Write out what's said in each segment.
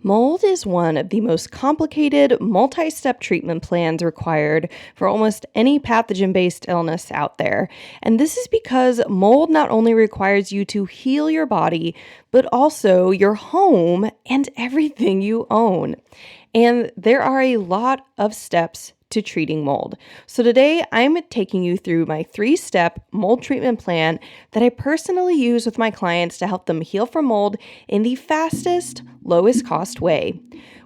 Mold is one of the most complicated multi-step treatment plans required for almost any pathogen-based illness out there. And this is because mold not only requires you to heal your body, but also your home and everything you own. And there are a lot of steps to treating mold. So today I'm taking you through my 3-step mold treatment plan that I personally use with my clients to help them heal from mold in the fastest, lowest cost way.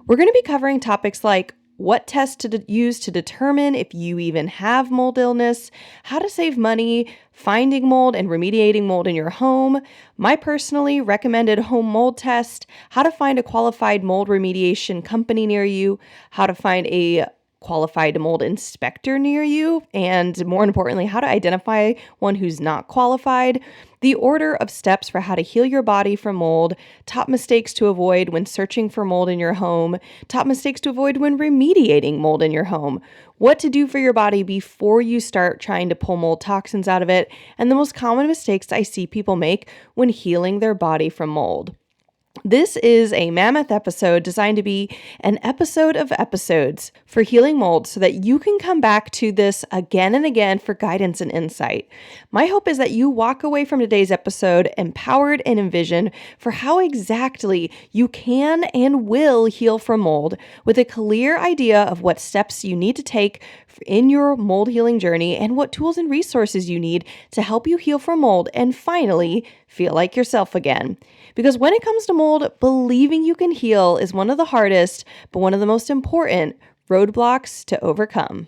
We're going to be covering topics like what tests to use to determine if you even have mold illness, how to save money, finding mold and remediating mold in your home, my personally recommended home mold test, how to find a qualified mold remediation company near you, how to find a qualified mold inspector near you, and more importantly, how to identify one who's not qualified, the order of steps for how to heal your body from mold, top mistakes to avoid when searching for mold in your home, top mistakes to avoid when remediating mold in your home, what to do for your body before you start trying to pull mold toxins out of it, and the most common mistakes I see people make when healing their body from mold. This is a mammoth episode designed to be an episode of episodes for healing mold so that you can come back to this again and again for guidance and insight. My hope is that you walk away from today's episode empowered and envisioned for how exactly you can and will heal from mold with a clear idea of what steps you need to take in your mold healing journey and what tools and resources you need to help you heal from mold and finally feel like yourself again. Because when it comes to mold, believing you can heal is one of the hardest, but one of the most important roadblocks to overcome.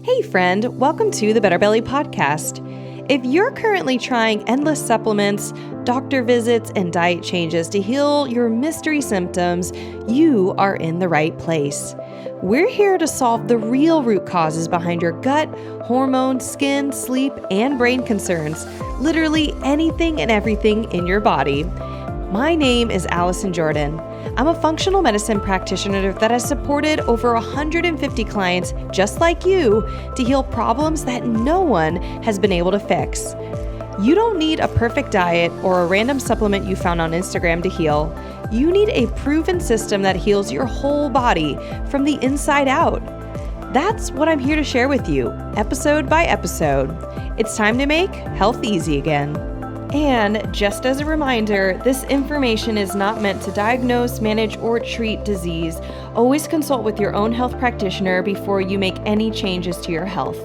Hey friend, welcome to the Better Belly Podcast. If you're currently trying endless supplements, doctor visits, and diet changes to heal your mystery symptoms, you are in the right place. We're here to solve the real root causes behind your gut, hormones, skin, sleep, and brain concerns. Literally anything and everything in your body. My name is Allison Jordan. I'm a functional medicine practitioner that has supported over 150 clients just like you to heal problems that no one has been able to fix. You don't need a perfect diet or a random supplement you found on Instagram to heal. You need a proven system that heals your whole body from the inside out. That's what I'm here to share with you, episode by episode. It's time to make health easy again. And just as a reminder, this information is not meant to diagnose, manage, or treat disease. Always consult with your own health practitioner before you make any changes to your health.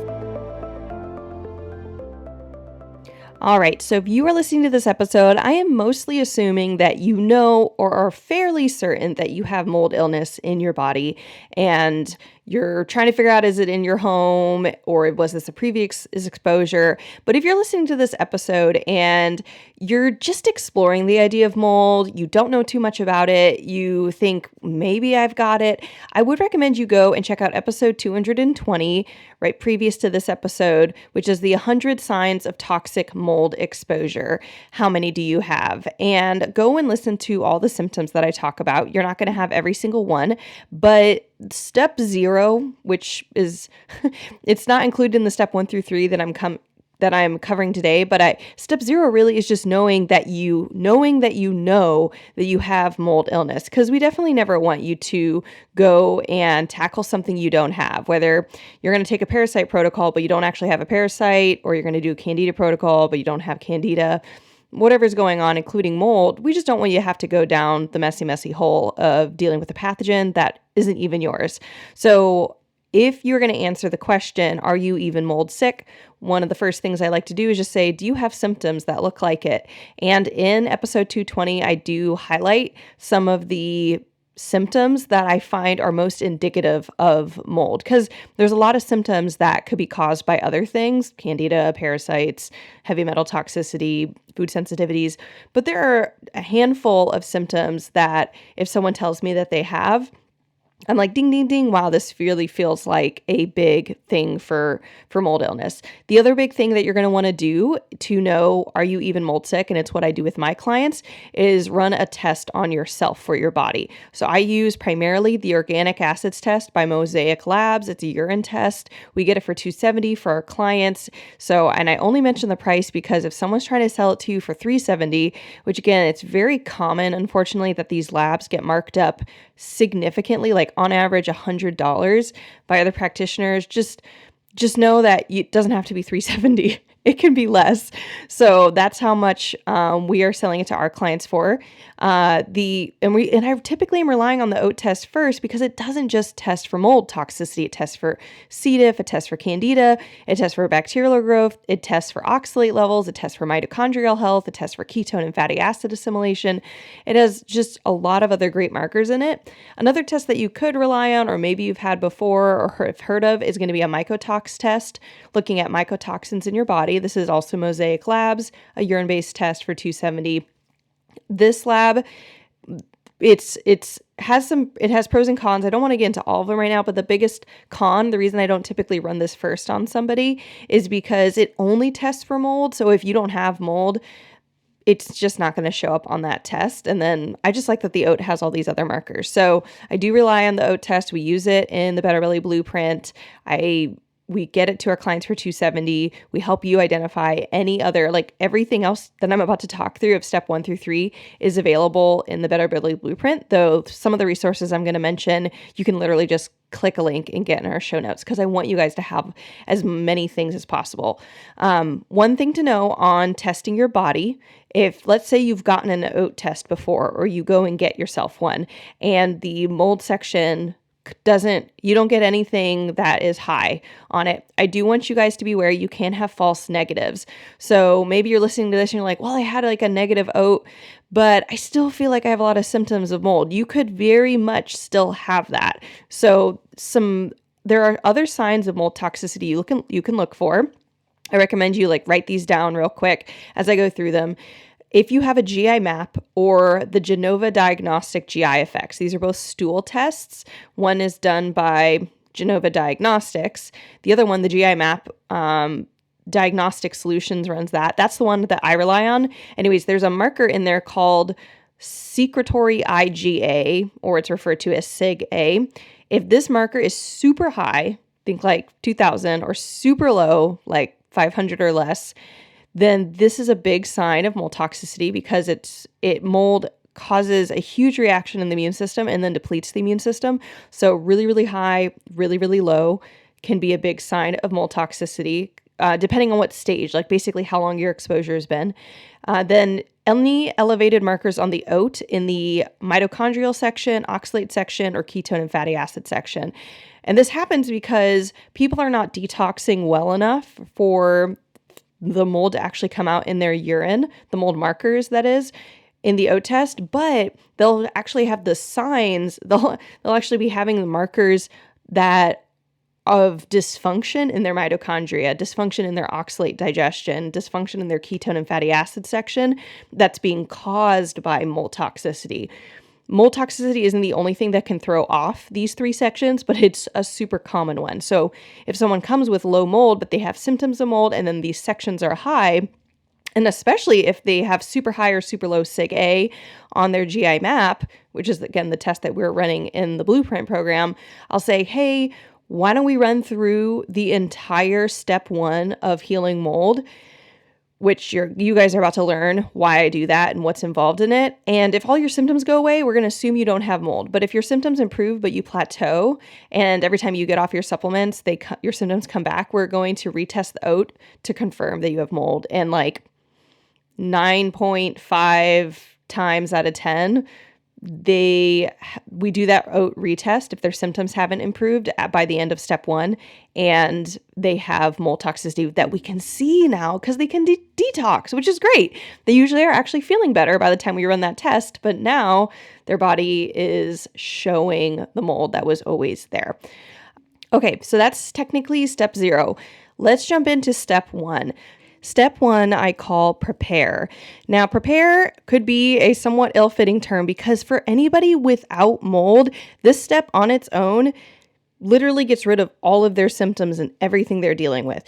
All right, so if you are listening to this episode, I am mostly assuming that you know or are fairly certain that you have mold illness in your body and you're trying to figure out, is it in your home or was this a previous exposure? But if you're listening to this episode and you're just exploring the idea of mold, you don't know too much about it, you think maybe I've got it, I would recommend you go and check out episode 220, right previous to this episode, which is the 100 signs of toxic mold exposure. How many do you have? And go and listen to all the symptoms that I talk about. You're not going to have every single one, but step 0, which is, it's not included in the step 1 through 3 that I'm covering today, but step 0 really is just knowing that you know that you have mold illness, because we definitely never want you to go and tackle something you don't have, whether you're going to take a parasite protocol, but you don't actually have a parasite, or you're going to do a candida protocol, but you don't have candida. Whatever's going on, including mold, we just don't want you to have to go down the messy hole of dealing with a pathogen that isn't even yours. So if you're going to answer the question, are you even mold sick? One of the first things I like to do is just say, do you have symptoms that look like it? And in episode 220, I do highlight some of the symptoms that I find are most indicative of mold, because there's a lot of symptoms that could be caused by other things, candida, parasites, heavy metal toxicity, food sensitivities, but there are a handful of symptoms that if someone tells me that they have, I'm like, ding, ding, ding. Wow, this really feels like a big thing for mold illness. The other big thing that you're going to want to do to know, are you even mold sick? And it's what I do with my clients, is run a test on yourself for your body. So I use primarily the organic acids test by Mosaic Labs. It's a urine test. We get it for $270 for our clients. So, and I only mention the price because if someone's trying to sell it to you for $370, which again, it's very common, unfortunately, that these labs get marked up significantly, like on average $100 by other practitioners. Just know that it doesn't have to be $370. It can be less. So that's how much we are selling it to our clients for. I typically am relying on the oat test first because it doesn't just test for mold toxicity. It tests for C. diff, it tests for candida, it tests for bacterial growth, it tests for oxalate levels, it tests for mitochondrial health, it tests for ketone and fatty acid assimilation. It has just a lot of other great markers in it. Another test that you could rely on, or maybe you've had before or have heard of, is going to be a mycotox test, looking at mycotoxins in your body. This is also Mosaic Labs, a urine-based test for $270. This lab, it has pros and cons. I don't want to get into all of them right now, but the biggest con, the reason I don't typically run this first on somebody, is because it only tests for mold. So if you don't have mold, it's just not going to show up on that test. And then I just like that the oat has all these other markers. So I do rely on the oat test. We use it in the Better Belly Blueprint. We get it to our clients for $270. We help you identify any other, like everything else that I'm about to talk through of step 1 through 3 is available in the Better Belly Blueprint. Though some of the resources I'm going to mention, you can literally just click a link and get in our show notes because I want you guys to have as many things as possible. One thing to know on testing your body, if let's say you've gotten an oat test before, or you go and get yourself one and the mold section you don't get anything that is high on it. I do want you guys to be aware you can have false negatives. So maybe you're listening to this and you're like, well, I had like a negative oat, but I still feel like I have a lot of symptoms of mold. You could very much still have that. So there are other signs of mold toxicity you can look for. I recommend you write these down real quick as I go through them. If you have a GI map or the Genova Diagnostic GI Effects, these are both stool tests. One is done by Genova Diagnostics. The other one, the GI map, Diagnostic Solutions runs that. That's the one that I rely on. Anyways, there's a marker in there called secretory IgA, or it's referred to as SIG-A. If this marker is super high, think like 2000, or super low, like 500 or less, then this is a big sign of mold toxicity because mold causes a huge reaction in the immune system and then depletes the immune system. So really, really high, really, really low can be a big sign of mold toxicity, depending on what stage, like basically how long your exposure has been. Then any elevated markers on the oat in the mitochondrial section, oxalate section, or ketone and fatty acid section. And this happens because people are not detoxing well enough for the mold to actually come out in their urine, the mold markers, that is, in the oat test, but they'll actually have the signs, they'll actually be having the markers of dysfunction in their mitochondria, dysfunction in their oxalate digestion, dysfunction in their ketone and fatty acid section that's being caused by mold toxicity. Mold toxicity isn't the only thing that can throw off these 3 sections, but it's a super common one. So if someone comes with low mold, but they have symptoms of mold, and then these sections are high, and especially if they have super high or super low SIG-A on their GI map, which is, again, the test that we're running in the Blueprint program, I'll say, hey, why don't we run through the entire step 1 of healing mold, which you guys are about to learn why I do that and what's involved in it. And if all your symptoms go away, we're going to assume you don't have mold. But if your symptoms improve, but you plateau, and every time you get off your supplements, your symptoms come back, we're going to retest the oat to confirm that you have mold. And 9.5 times out of 10, we do that oat retest if their symptoms haven't improved by the end of step 1, and they have mold toxicity that we can see now because they can detox, which is great. They usually are actually feeling better by the time we run that test, but now their body is showing the mold that was always there. Okay, so that's technically step 0. Let's jump into step 1. Step 1, I call prepare. Now, prepare could be a somewhat ill-fitting term because for anybody without mold, this step on its own literally gets rid of all of their symptoms and everything they're dealing with.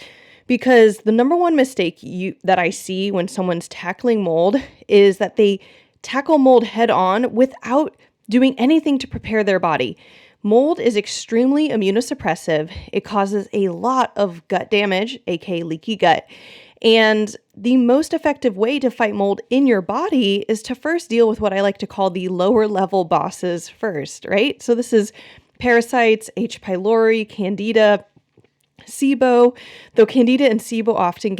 Because the number one mistake that I see when someone's tackling mold is that they tackle mold head on without doing anything to prepare their body. Mold is extremely immunosuppressive. It causes a lot of gut damage, aka leaky gut. And the most effective way to fight mold in your body is to first deal with what I like to call the lower level bosses first, right? So this is parasites, H. pylori, Candida, SIBO, though Candida and SIBO often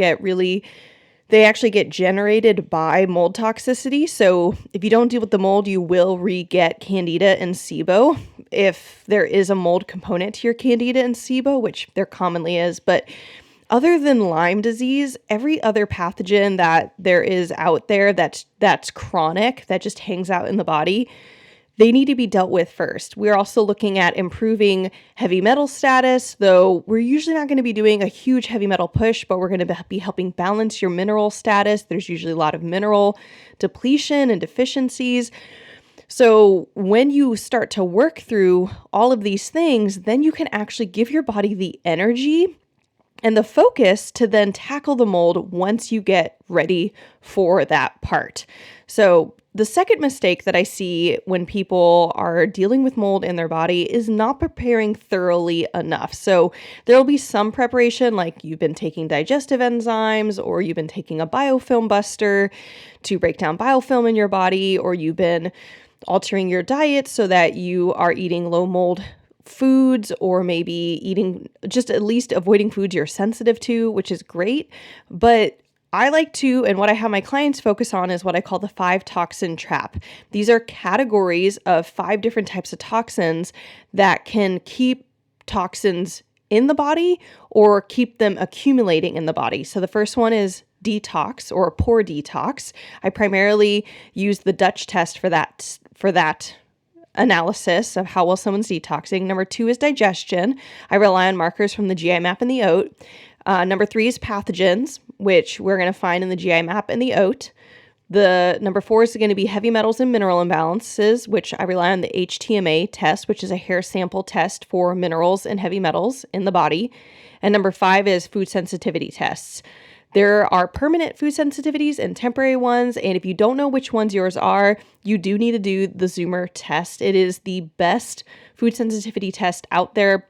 they actually get generated by mold toxicity. So if you don't deal with the mold, you will re-get Candida and SIBO if there is a mold component to your Candida and SIBO, which there commonly is. But other than Lyme disease, every other pathogen that there is out there that's chronic, that just hangs out in the body, they need to be dealt with first. We're also looking at improving heavy metal status, though we're usually not going to be doing a huge heavy metal push, but we're going to be helping balance your mineral status. There's usually a lot of mineral depletion and deficiencies. So when you start to work through all of these things, then you can actually give your body the energy and the focus to then tackle the mold once you get ready for that part. So the second mistake that I see when people are dealing with mold in their body is not preparing thoroughly enough. So there'll be some preparation, like you've been taking digestive enzymes, or you've been taking a biofilm buster to break down biofilm in your body, or you've been altering your diet so that you are eating low mold foods, or maybe eating, just at least avoiding foods you're sensitive to, which is great. But I like to, and what I have my clients focus on is what I call the 5 toxin trap. These are categories of 5 different types of toxins that can keep toxins in the body or keep them accumulating in the body. So the first one is detox, or a pore detox. I primarily use the Dutch test for that analysis of how well someone's detoxing. Number 2 is digestion. I rely on markers from the GI map and the OAT. Number 3 is pathogens, which we're going to find in the GI map and the OAT. The number 4 is going to be heavy metals and mineral imbalances, which I rely on the HTMA test, which is a hair sample test for minerals and heavy metals in the body. And number 5 is food sensitivity tests. There are permanent food sensitivities and temporary ones, and if you don't know which ones yours are, you do need to do the Zoomer test. It is the best food sensitivity test out there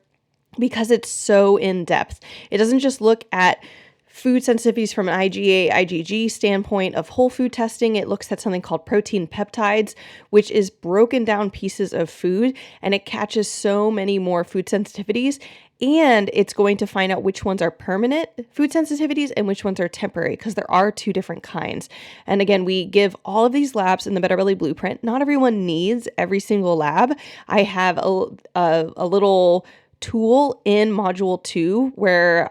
because it's so in-depth. It doesn't just look at food sensitivities from an IgA, IgG standpoint of whole food testing. It looks at something called protein peptides, which is broken down pieces of food, and it catches so many more food sensitivities. And it's going to find out which ones are permanent food sensitivities and which ones are temporary, because there are 2 different kinds. And again, we give all of these labs in the Better Belly Blueprint. Not everyone needs every single lab. I have a little tool in module 2 where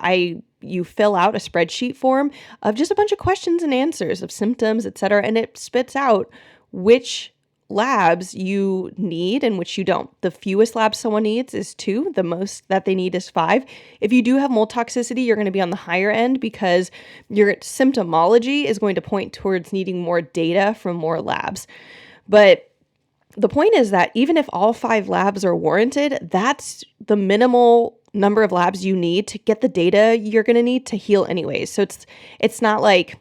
you fill out a spreadsheet form of just a bunch of questions and answers of symptoms, etc., and it spits out which labs you need and which you don't. The fewest labs someone needs is 2. The most that they need is 5. If you do have mold toxicity, you're going to be on the higher end because your symptomology is going to point towards needing more data from more labs. But the point is that even if all 5 labs are warranted, that's the minimal number of labs you need to get the data you're going to need to heal anyways. So it's not like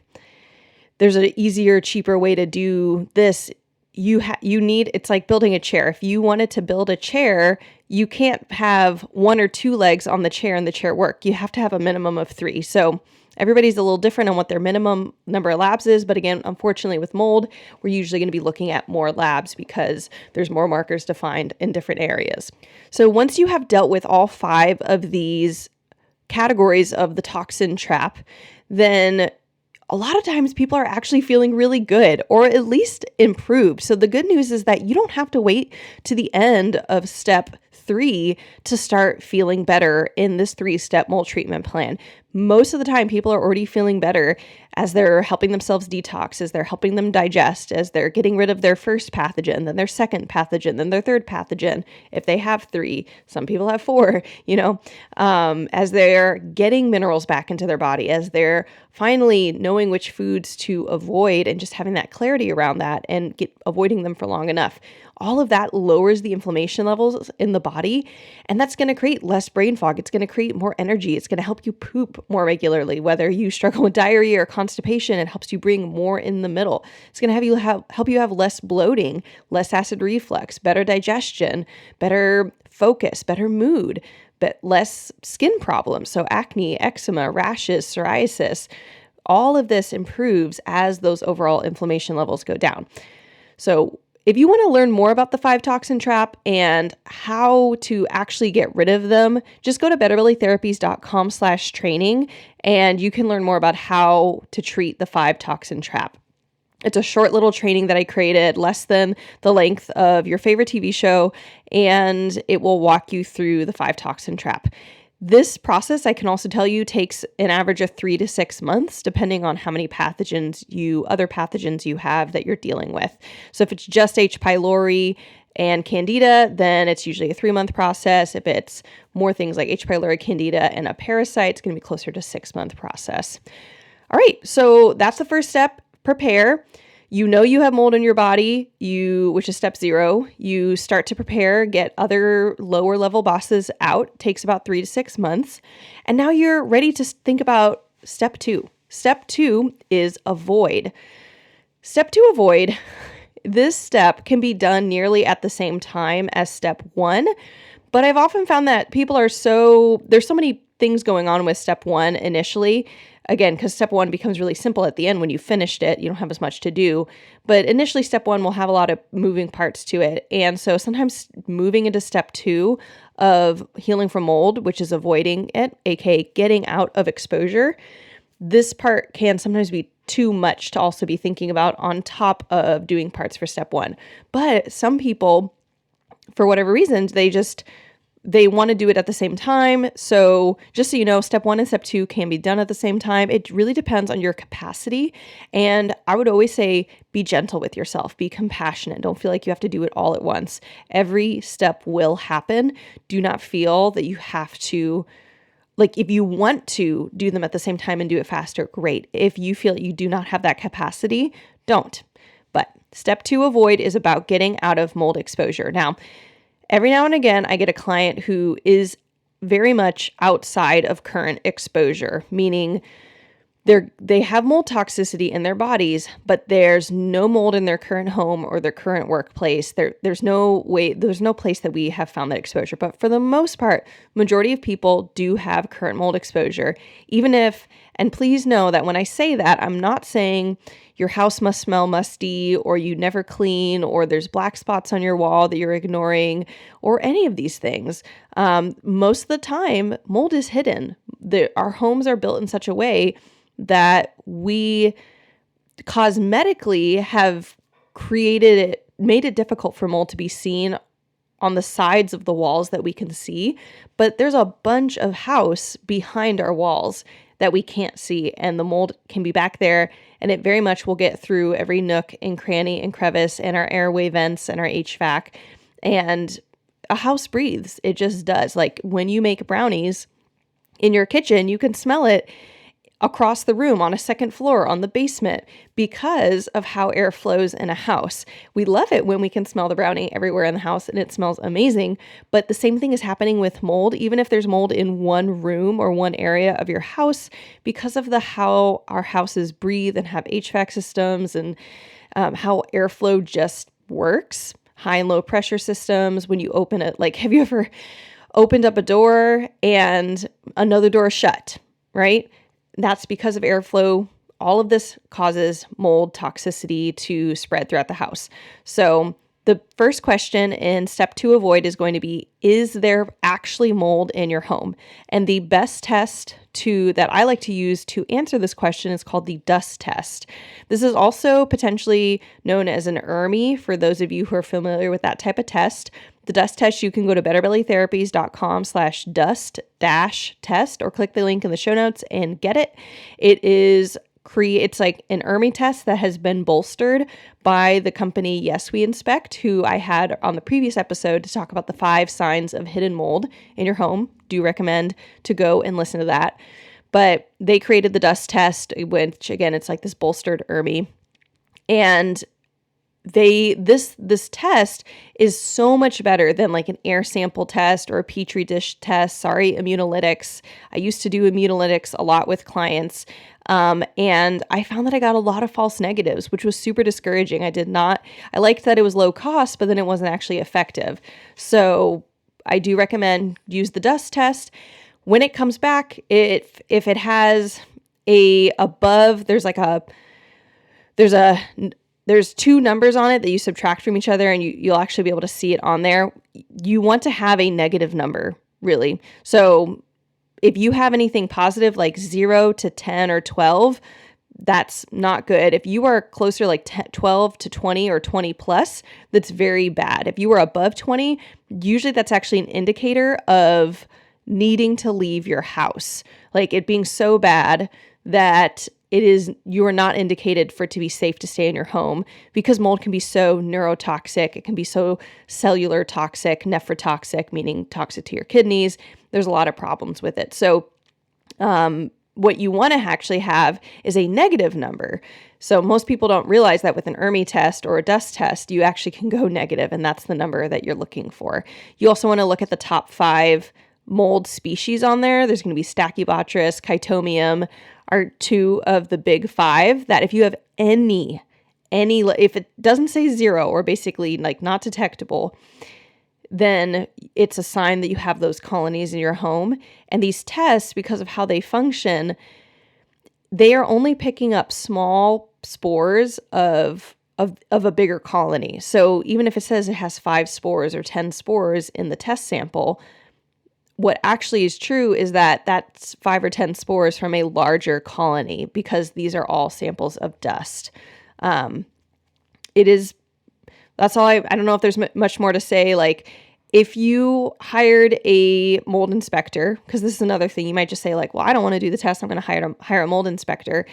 there's an easier, cheaper way to do this. It's like building a chair. If you wanted to build a chair, you can't have 1 or 2 legs on the chair and the chair work. You have to have a minimum of 3. So everybody's a little different on what their minimum number of labs is. But again, unfortunately with mold, we're usually going to be looking at more labs because there's more markers to find in different areas. So once you have dealt with all 5 of these categories of the toxin trap, then a lot of times people are actually feeling really good, or at least improved. So the good news is that you don't have to wait to the end of step 3 to start feeling better in this 3-step mold treatment plan. Most of the time, people are already feeling better as they're helping themselves detox, as they're helping them digest, as they're getting rid of their first pathogen, then their second pathogen, then their third pathogen, if they have 3, some people have 4, as they're getting minerals back into their body, as they're finally knowing which foods to avoid and just having that clarity around that and avoiding them for long enough. All of that lowers the inflammation levels in the body, and that's going to create less brain fog. It's going to create more energy. It's going to help you poop more regularly. Whether you struggle with diarrhea or constipation, it helps you bring more in the middle. It's going to help you have less bloating, less acid reflux, better digestion, better focus, better mood, but less skin problems. So acne, eczema, rashes, psoriasis, all of this improves as those overall inflammation levels go down. So if you want to learn more about the 5 toxin trap and how to actually get rid of them, just go to betterbellytherapies.com/training and you can learn more about how to treat the 5 toxin trap. It's a short little training that I created, less than the length of your favorite TV show, and it will walk you through the 5 toxin trap. This process, I can also tell you, takes an average of 3 to 6 months, depending on how many other pathogens you have that you're dealing with. So if it's just H. pylori and Candida, then it's usually a 3-month process. If it's more things like H. pylori, Candida, and a parasite, it's going to be closer to 6-month process. All right, so that's the first step. Prepare. You know you have mold in your body, which is step 0. You start to prepare, get other lower level bosses out. It takes about 3 to 6 months. And now you're ready to think about step 2. Step 2 is avoid. Step 2, avoid. This step can be done nearly at the same time as step 1, but I've often found that there's so many things going on with step 1 initially. Again, because step 1 becomes really simple at the end when you finished it, you don't have as much to do. But initially, step 1 will have a lot of moving parts to it. And so sometimes moving into step 2 of healing from mold, which is avoiding it, aka getting out of exposure, this part can sometimes be too much to also be thinking about on top of doing parts for step 1. But some people, for whatever reasons, they want to do it at the same time. So just so you know, step 1 and step 2 can be done at the same time. It really depends on your capacity. And I would always say, be gentle with yourself, be compassionate. Don't feel like you have to do it all at once. Every step will happen. Do not feel that you have to, if you want to do them at the same time and do it faster, great. If you feel you do not have that capacity, don't. But step 2, avoid, is about getting out of mold exposure. Now, every now and again, I get a client who is very much outside of current exposure, meaning they have mold toxicity in their bodies, but there's no mold in their current home or their current workplace. There's no place that we have found that exposure. But for the most part, majority of people do have current mold exposure. And please know that when I say that, I'm not saying your house must smell musty or you never clean or there's black spots on your wall that you're ignoring or any of these things. Most of the time, mold is hidden. Our homes are built in such a way that we cosmetically have made it difficult for mold to be seen on the sides of the walls that we can see, but there's a bunch of house behind our walls that we can't see, and the mold can be back there, and it very much will get through every nook and cranny and crevice and our airway vents and our HVAC, and a house breathes. It just does. Like when you make brownies in your kitchen, you can smell it across the room, on a second floor, on the basement, because of how air flows in a house. We love it when we can smell the brownie everywhere in the house and it smells amazing, but the same thing is happening with mold. Even if there's mold in one room or one area of your house, because of how our houses breathe and have HVAC systems and how airflow just works, high and low pressure systems, when you open it, have you ever opened up a door and another door shut, right? That's because of airflow. All of this causes mold toxicity to spread throughout the house. So the first question in step 2, avoid, is going to be, is there actually mold in your home? And the best test that I like to use to answer this question is called the dust test. This is also potentially known as an ERMI for those of you who are familiar with that type of test. The dust test, you can go to betterbellytherapies.com/dust-test or click the link in the show notes and get it. It is it's like an ERMI test that has been bolstered by the company Yes We Inspect, who I had on the previous episode to talk about the 5 signs of hidden mold in your home. Do recommend to go and listen to that. But they created the dust test, which again, it's like this bolstered ERMI. And this test is so much better than like an air sample test or a petri dish test. Sorry, immunolytics. I used to do immunolytics a lot with clients. And I found that I got a lot of false negatives, which was super discouraging. I liked that it was low cost, but then it wasn't actually effective. So I do recommend use the dust test. When it comes back, if it has there's 2 numbers on it that you subtract from each other, and you'll actually be able to see it on there. You want to have a negative number, really. So if you have anything positive like 0 to 10 or 12, that's not good. If you are closer like 12 to 20 or 20 plus, that's very bad. If you are above 20, usually that's actually an indicator of needing to leave your house, like it being so bad that you are not indicated for it to be safe to stay in your home, because mold can be so neurotoxic. It can be so cellular toxic, nephrotoxic, meaning toxic to your kidneys. There's a lot of problems with it. So what you want to actually have is a negative number. So most people don't realize that with an ERMI test or a dust test, you actually can go negative, and that's the number that you're looking for. You also want to look at the top 5 mold species on there. There's going to be Stachybotrys, Chytomium are 2 of the big 5 that if you have any, if it doesn't say 0 or basically like not detectable, then it's a sign that you have those colonies in your home. And these tests, because of how they function, they are only picking up small spores of a bigger colony. So even if it says it has 5 spores or 10 spores in the test sample, what actually is true is that that's 5 or 10 spores from a larger colony, because these are all samples of dust. That's all I don't know if there's much more to say. Like, if you hired a mold inspector, because this is another thing, you might just say like, well, I don't want to do the test, I'm going to hire a mold inspector.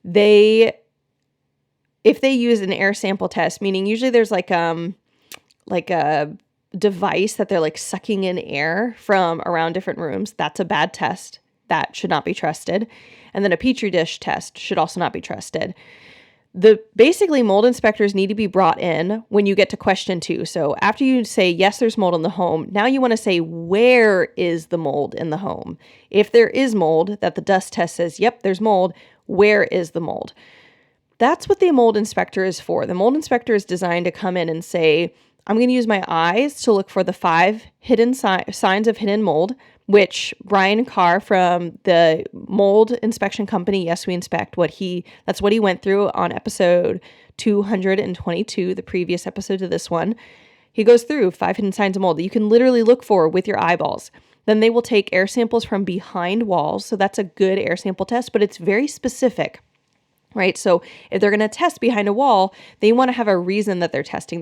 If they use an air sample test, meaning usually there's like a device that they're like sucking in air from around different rooms, that's a bad test. That should not be trusted. And then a petri dish test should also not be trusted. Basically mold inspectors need to be brought in when you get to question 2. So after you say, yes, there's mold in the home, now you want to say, where is the mold in the home? If there is mold that the dust test says, yep, there's mold, where is the mold? That's what the mold inspector is for. The mold inspector is designed to come in and say, I'm going to use my eyes to look for the 5 hidden signs of hidden mold, which Brian Carr from the mold inspection company Yes We Inspect, that's what he went through on episode 222, the previous episode to this one. He goes through 5 hidden signs of mold that you can literally look for with your eyeballs. Then they will take air samples from behind walls. So that's a good air sample test, but it's very specific. Right? So if they're going to test behind a wall, they want to have a reason that they're testing.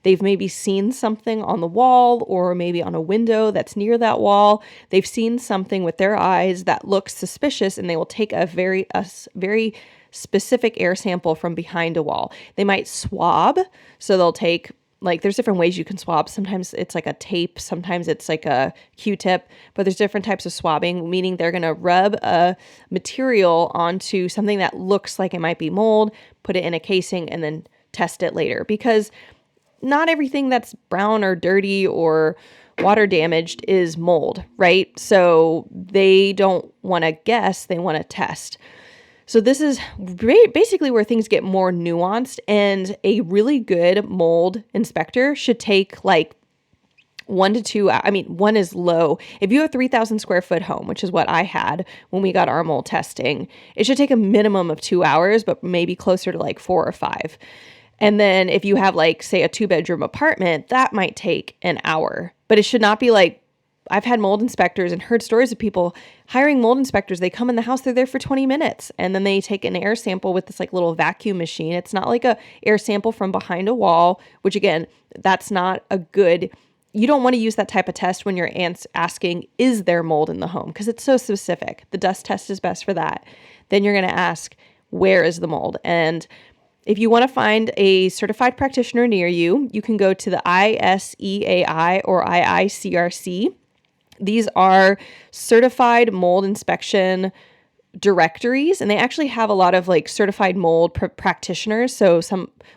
They've maybe seen something on the wall or maybe on a window that's near that wall. They've seen something with their eyes that looks suspicious, and they will take a very specific air sample from behind a wall. They might swab. So they'll take, like, there's different ways you can swab. Sometimes it's like a tape, sometimes it's like a Q-tip, but there's different types of swabbing, meaning they're going to rub a material onto something that looks like it might be mold, put it in a casing, and then test it later. Because not everything that's brown or dirty or water damaged is mold, right? So they don't want to guess, they want to test. So this is basically where things get more nuanced, and a really good mold inspector should take like 1 to 2. I mean, 1 is low. If you have a 3,000 square foot home, which is what I had when we got our mold testing, it should take a minimum of 2 hours, but maybe closer to like 4 or 5. And then if you have like, say, a 2-bedroom apartment, that might take an hour, but it should not be like, I've had mold inspectors and heard stories of people hiring mold inspectors. They come in the house, they're there for 20 minutes, and then they take an air sample with this like little vacuum machine. It's not like a air sample from behind a wall, which again, that's not a good, you don't want to use that type of test when you're asking, is there mold in the home? Because it's so specific. The dust test is best for that. Then you're going to ask, where is the mold. And if you want to find a certified practitioner near you, you can go to the ISEAI or IICRC. These are certified mold inspection directories, and they actually have a lot of like certified mold practitioners. So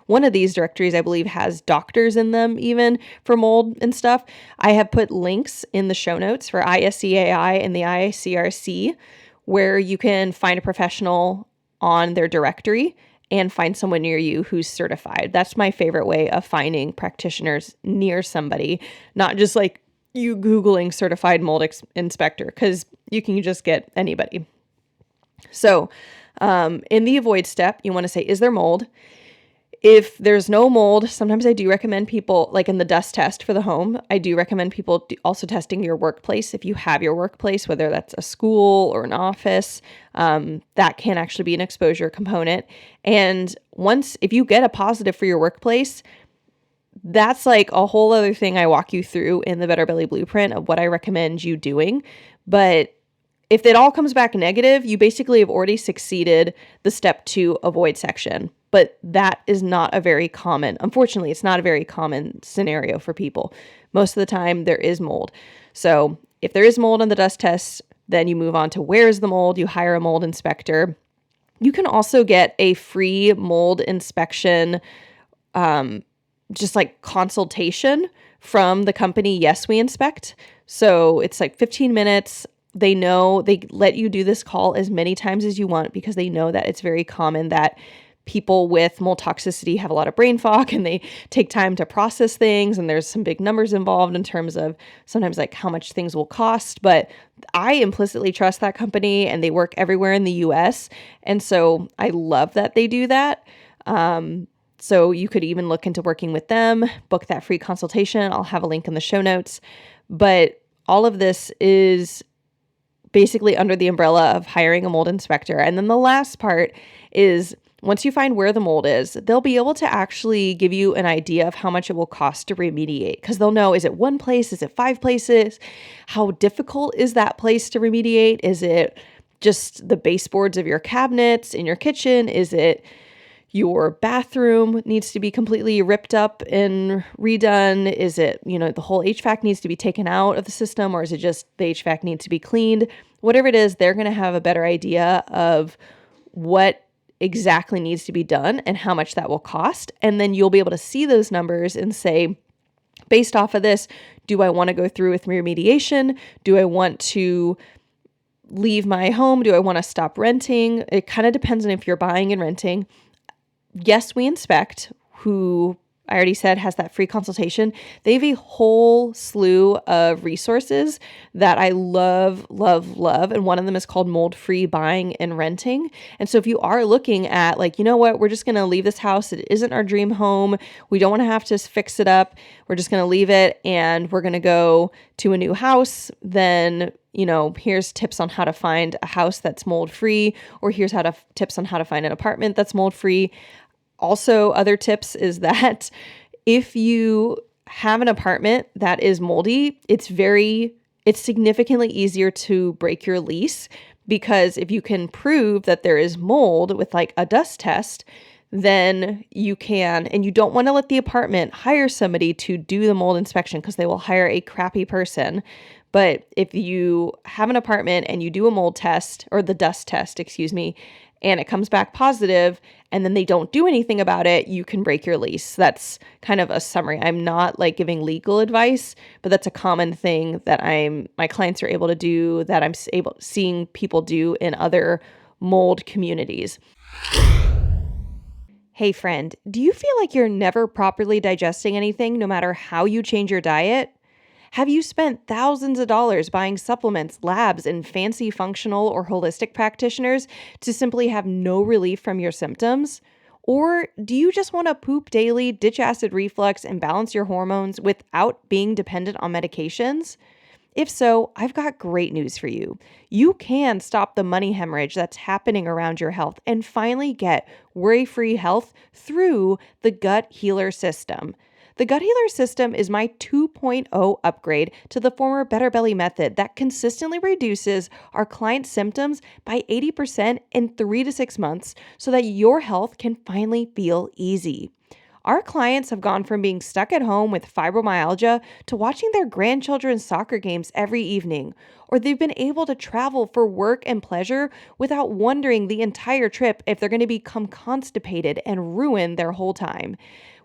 one of these directories, I believe, has doctors in them even for mold and stuff. I have put links in the show notes for ISEAI and the IICRC where you can find a professional on their directory and find someone near you who's certified. That's my favorite way of finding practitioners near somebody, not just like you Googling certified mold inspector, because you can just get anybody. So in the avoid step, you want to say, is there mold? If there's no mold, sometimes I do recommend people, like in the dust test for the home, I do recommend people also testing your workplace. If you have your workplace, whether that's a school or an office, that can actually be an exposure component. And if you get a positive for your workplace, that's like a whole other thing I walk you through in the Better Belly Blueprint of what I recommend you doing. But if it all comes back negative, you basically have already succeeded the step 2 avoid section. But that is not unfortunately, it's not a very common scenario for people. Most of the time there is mold. So if there is mold on the dust test, then you move on to where is the mold? You hire a mold inspector. You can also get a free mold inspection, just like consultation from the company Yes We Inspect. So it's like 15 minutes. They let you do this call as many times as you want because they know that it's very common that people with mold toxicity have a lot of brain fog and they take time to process things. And there's some big numbers involved in terms of sometimes like how much things will cost. But I implicitly trust that company and they work everywhere in the US. And so I love that they do that. So you could even look into working with them, book that free consultation. I'll have a link in the show notes. But all of this is basically under the umbrella of hiring a mold inspector. And then the last part is once you find where the mold is, they'll be able to actually give you an idea of how much it will cost to remediate, because they'll know, is it one place? Is it 5 places? How difficult is that place to remediate? Is it just the baseboards of your cabinets in your kitchen? Is it your bathroom needs to be completely ripped up and redone? Is it, the whole HVAC needs to be taken out of the system, or is it just the HVAC needs to be cleaned? Whatever it is, they're going to have a better idea of what exactly needs to be done and how much that will cost. And then you'll be able to see those numbers and say, based off of this, do I want to go through with remediation? Do I want to leave my home? Do I want to stop renting? It kind of depends on if you're buying and renting. Yes We Inspect, who I already said has that free consultation. They have a whole slew of resources that I love, love, love. And one of them is called Mold-Free Buying and Renting. And so if you are looking at like, we're just going to leave this house. It isn't our dream home. We don't want to have to fix it up. We're just going to leave it and we're going to go to a new house. Then here's tips on how to find a house that's mold-free, or here's tips on how to find an apartment that's mold-free. Also, other tips is that if you have an apartment that is moldy, it's significantly easier to break your lease, because if you can prove that there is mold with like a dust test, then you can, and you don't want to let the apartment hire somebody to do the mold inspection because they will hire a crappy person. But if you have an apartment and you do a mold test, or the dust test, and it comes back positive, and then they don't do anything about it, you can break your lease. That's kind of a summary. I'm not like giving legal advice, but that's a common thing that my clients are able to do, that I'm seeing people do in other mold communities. Hey friend, do you feel like you're never properly digesting anything no matter how you change your diet? Have you spent thousands of dollars buying supplements, labs, and fancy functional or holistic practitioners to simply have no relief from your symptoms? Or do you just want to poop daily, ditch acid reflux, and balance your hormones without being dependent on medications? If so, I've got great news for you. You can stop the money hemorrhage that's happening around your health and finally get worry-free health through the Gut Healer System. The Gut Healer System is my 2.0 upgrade to the former Better Belly method that consistently reduces our clients' symptoms by 80% in 3 to 6 months so that your health can finally feel easy. Our clients have gone from being stuck at home with fibromyalgia to watching their grandchildren's soccer games every evening, or they've been able to travel for work and pleasure without wondering the entire trip if they're going to become constipated and ruin their whole time.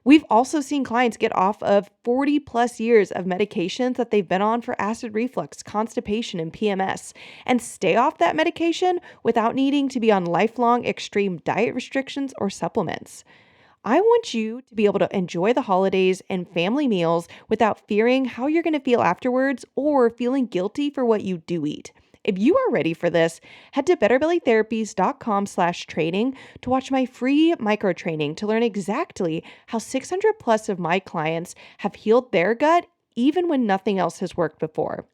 We've also seen clients get off of 40 plus years of medications that they've been on for acid reflux, constipation, and PMS, and stay off that medication without needing to be on lifelong extreme diet restrictions or supplements. I want you to be able to enjoy the holidays and family meals without fearing how you're going to feel afterwards or feeling guilty for what you do eat. If you are ready for this, head to betterbellytherapies.com/training to watch my free micro training to learn exactly how 600 plus of my clients have healed their gut even when nothing else has worked before.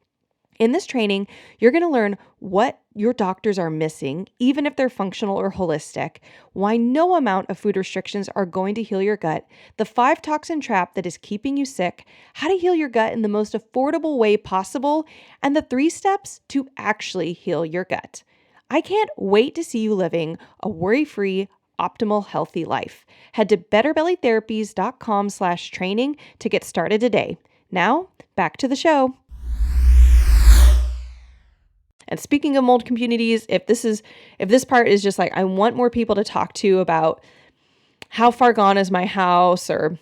In this training, you're going to learn what your doctors are missing, even if they're functional or holistic, why no amount of food restrictions are going to heal your gut, the 5 toxin trap that is keeping you sick, how to heal your gut in the most affordable way possible, and the 3 steps to actually heal your gut. I can't wait to see you living a worry-free, optimal, healthy life. Head to betterbellytherapies.com/training to get started today. Now, back to the show. And speaking of mold communities, if this part is just like, I want more people to talk to about how far gone is my house, or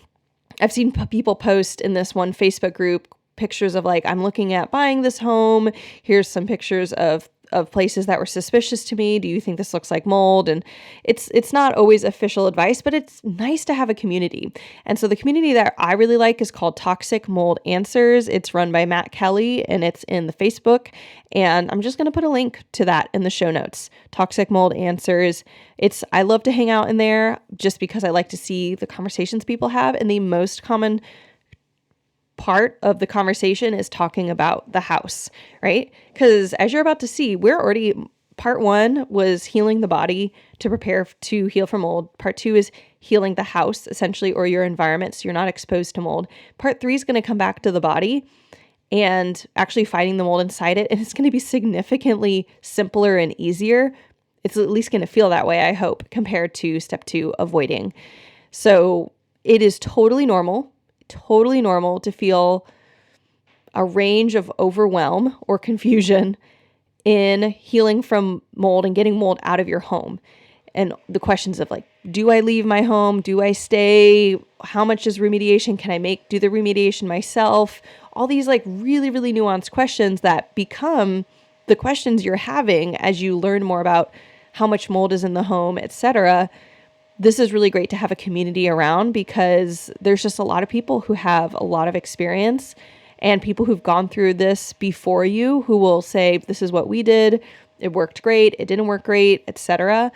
I've seen people post in this one Facebook group pictures of like, I'm looking at buying this home. Here's some pictures of places that were suspicious to me. Do you think this looks like mold? And it's not always official advice, but it's nice to have a community. And so the community that I really like is called Toxic Mold Answers. It's run by Matt Kelly and it's in the Facebook. And I'm just going to put a link to that in the show notes. Toxic Mold Answers. I love to hang out in there just because I like to see the conversations people have. And the most common part of the conversation is talking about the house, right? Because as you're about to see, part 1 was healing the body to prepare to heal from mold. Part 2 is healing the house, essentially, or your environment, so you're not exposed to mold. Part 3 is going to come back to the body and actually fighting the mold inside it. And it's going to be significantly simpler and easier. It's at least going to feel that way, I hope, compared to step 2, avoiding. So it is totally normal to feel a range of overwhelm or confusion in healing from mold and getting mold out of your home. And the questions of like, do I leave my home? Do I stay? How much is remediation? Can I do the remediation myself? All these like really, really nuanced questions that become the questions you're having as you learn more about how much mold is in the home, etc. This is really great to have a community around because there's just a lot of people who have a lot of experience and people who've gone through this before you who will say, this is what we did. It worked great. It didn't work great, etc.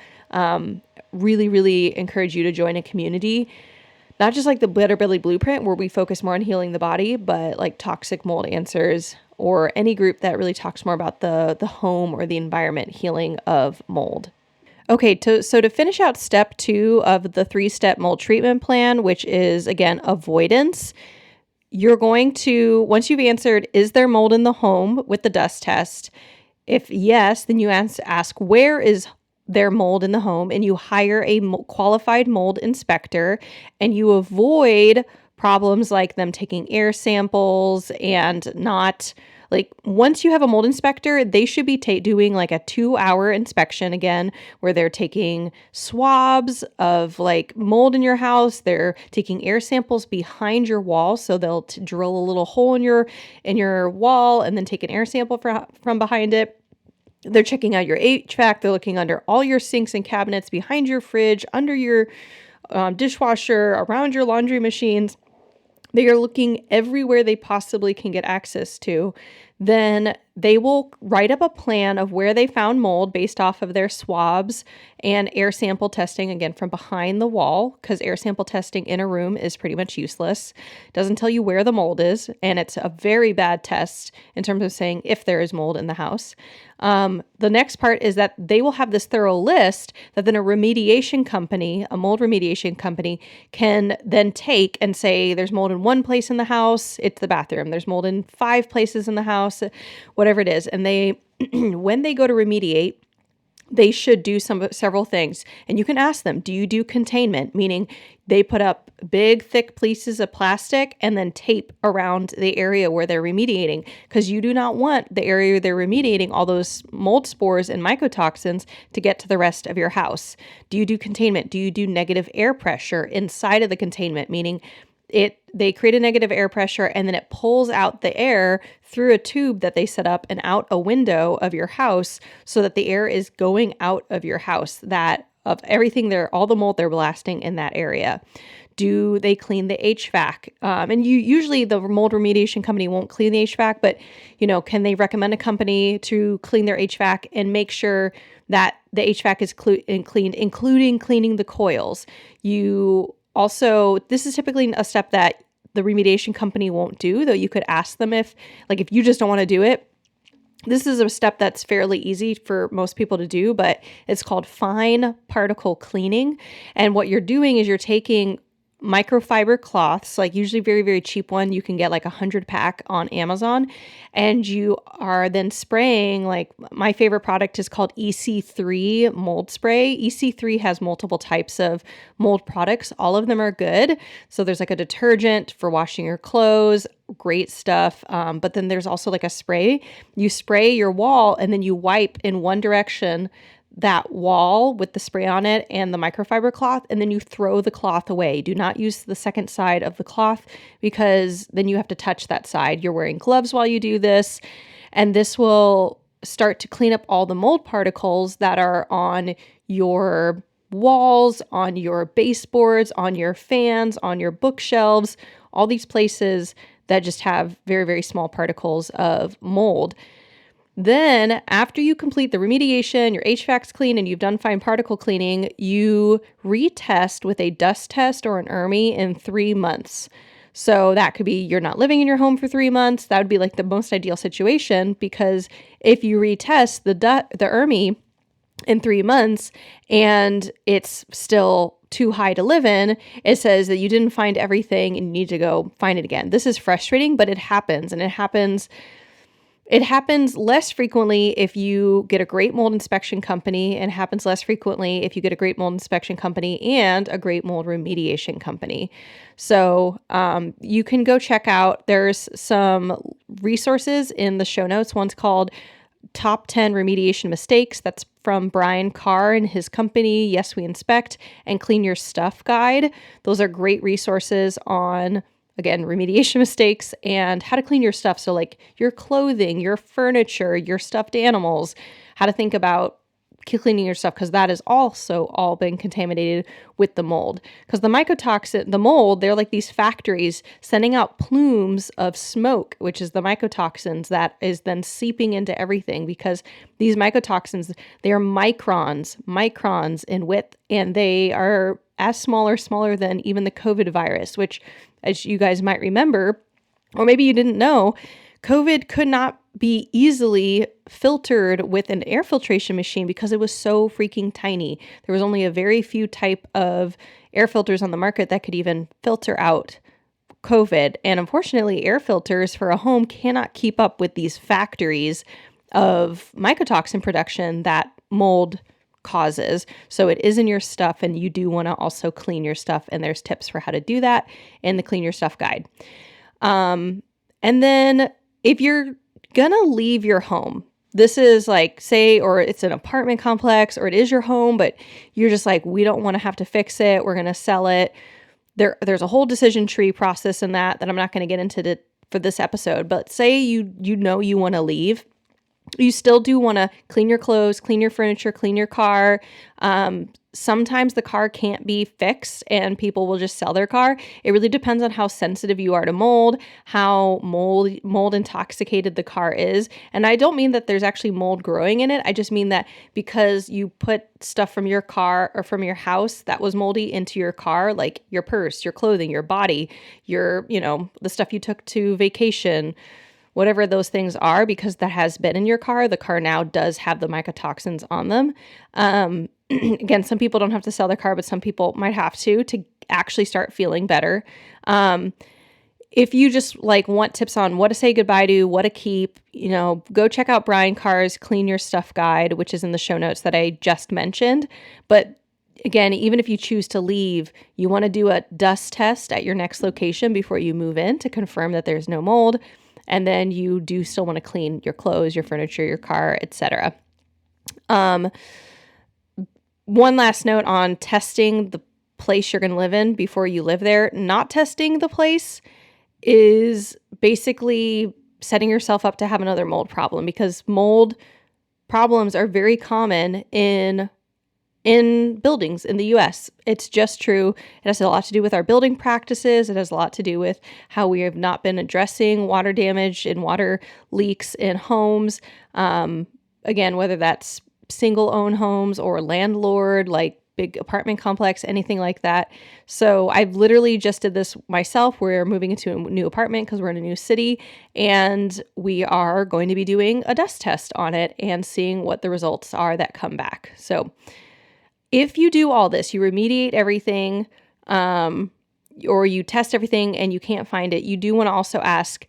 Really, really encourage you to join a community, not just like the Better Belly Blueprint where we focus more on healing the body, but like Toxic Mold Answers or any group that really talks more about the home or the environment healing of mold. Okay, so to finish out step 2 of the 3-step mold treatment plan, which is, again, avoidance, you're going to, once you've answered, is there mold in the home with the dust test? If yes, then you ask where is there mold in the home, and you hire a qualified mold inspector, and you avoid problems like them taking air samples and not... Like once you have a mold inspector, they should be doing like a 2-hour inspection again, where they're taking swabs of like mold in your house. They're taking air samples behind your wall. So they'll drill a little hole in your wall and then take an air sample from behind it. They're checking out your HVAC. They're looking under all your sinks and cabinets, behind your fridge, under your dishwasher, around your laundry machines. They are looking everywhere they possibly can get access to. then they will write up a plan of where they found mold based off of their swabs and air sample testing, again, from behind the wall, because air sample testing in a room is pretty much useless. It doesn't tell you where the mold is, and it's a very bad test in terms of saying if there is mold in the house. The next part is that they will have this thorough list that then a remediation company, a mold remediation company, can then take and say there's mold in one place in the house, it's the bathroom. There's mold in 5 places in the house, whatever it is. And they, when they go to remediate, they should do several things. And you can ask them, do you do containment? Meaning they put up big, thick pieces of plastic and then tape around the area where they're remediating, because you do not want the area they're remediating, all those mold spores and mycotoxins, to get to the rest of your house. Do you do containment? Do you do negative air pressure inside of the containment? Meaning they create a negative air pressure and then it pulls out the air through a tube that they set up and out a window of your house, so that the air is going out of your house, that of everything there, all the mold they're blasting in that area. Do they clean the HVAC? And usually the mold remediation company won't clean the HVAC, but can they recommend a company to clean their HVAC and make sure that the HVAC is cleaned, including cleaning the coils? Also, this is typically a step that the remediation company won't do, though you could ask them if you just don't want to do it. This is a step that's fairly easy for most people to do, but it's called fine particle cleaning. And what you're doing is you're taking microfiber cloths, like usually very, very cheap one. You can get like 100 pack on Amazon, and you are then spraying, like my favorite product is called EC3 mold spray. EC3 has multiple types of mold products. All of them are good. So there's like a detergent for washing your clothes, great stuff. But then there's also like a spray. You spray your wall and then you wipe in one direction that wall with the spray on it and the microfiber cloth, and then you throw the cloth away. Do not use the second side of the cloth, because then you have to touch that side. You're wearing gloves while you do this, and this will start to clean up all the mold particles that are on your walls, on your baseboards, on your fans, on your bookshelves, all these places that just have very, very small particles of mold. Then after you complete the remediation, your HVAC's clean, and you've done fine particle cleaning, you retest with a dust test or an ERMI in 3 months. So that could be you're not living in your home for 3 months. That would be like the most ideal situation, because if you retest the ERMI in 3 months and it's still too high to live in, it says that you didn't find everything and you need to go find it again. This is frustrating, but it happens, and it happens less frequently if you get a great mold inspection company, and happens less frequently if you get a great mold inspection company and a great mold remediation company. So you can go check out, there's some resources in the show notes. One's called Top 10 Remediation Mistakes. That's from Brian Carr and his company, Yes We Inspect, and Clean Your Stuff Guide. Those are great resources on, again, remediation mistakes and how to clean your stuff. So like your clothing, your furniture, your stuffed animals, how to think about cleaning your stuff, because that has also all been contaminated with the mold. Because the mold, they're like these factories sending out plumes of smoke, which is the mycotoxins that is then seeping into everything, because these mycotoxins, they are microns in width, and they are as smaller than even the COVID virus, which, as you guys might remember, or maybe you didn't know, COVID could not be easily filtered with an air filtration machine because it was so freaking tiny. There was only a very few type of air filters on the market that could even filter out COVID. And unfortunately, air filters for a home cannot keep up with these factories of mycotoxin production that mold causes. So it is in your stuff, and you do want to also clean your stuff. And there's tips for how to do that in the Clean Your Stuff Guide. And then if you're gonna leave your home, this is like, say, or it's an apartment complex, or it is your home, but you're just like, we don't want to have to fix it, we're gonna sell it. There's a whole decision tree process in that I'm not going to get into for this episode. But say you want to leave, You still do want to clean your clothes, clean your furniture, clean your car. Sometimes the car can't be fixed and people will just sell their car. It really depends on how sensitive you are to mold, how mold intoxicated the car is. And I don't mean that there's actually mold growing in it. I just mean that because you put stuff from your car or from your house that was moldy into your car, like your purse, your clothing, your body, the stuff you took to vacation, whatever those things are, because that has been in your car, the car now does have the mycotoxins on them. Again, some people don't have to sell their car, but some people might have to actually start feeling better. If you just want tips on what to say goodbye to, what to keep, go check out Brian Carr's Clean Your Stuff guide, which is in the show notes that I just mentioned. But again, even if you choose to leave, you want to do a dust test at your next location before you move in to confirm that there's no mold. And then you do still want to clean your clothes, your furniture, your car, etc. One last note on testing the place you're going to live in before you live there. Not testing the place is basically setting yourself up to have another mold problem, because mold problems are very common in buildings in the US. It's just true. It has a lot to do with our building practices. It has a lot to do with how we have not been addressing water damage and water leaks in homes. Again, whether that's single-owned homes or landlord, like big apartment complex, anything like that. So I've literally just did this myself. We're moving into a new apartment because we're in a new city, and we are going to be doing a dust test on it and seeing what the results are that come back. So if you do all this, you remediate everything, or you test everything and you can't find it, you do want to also ask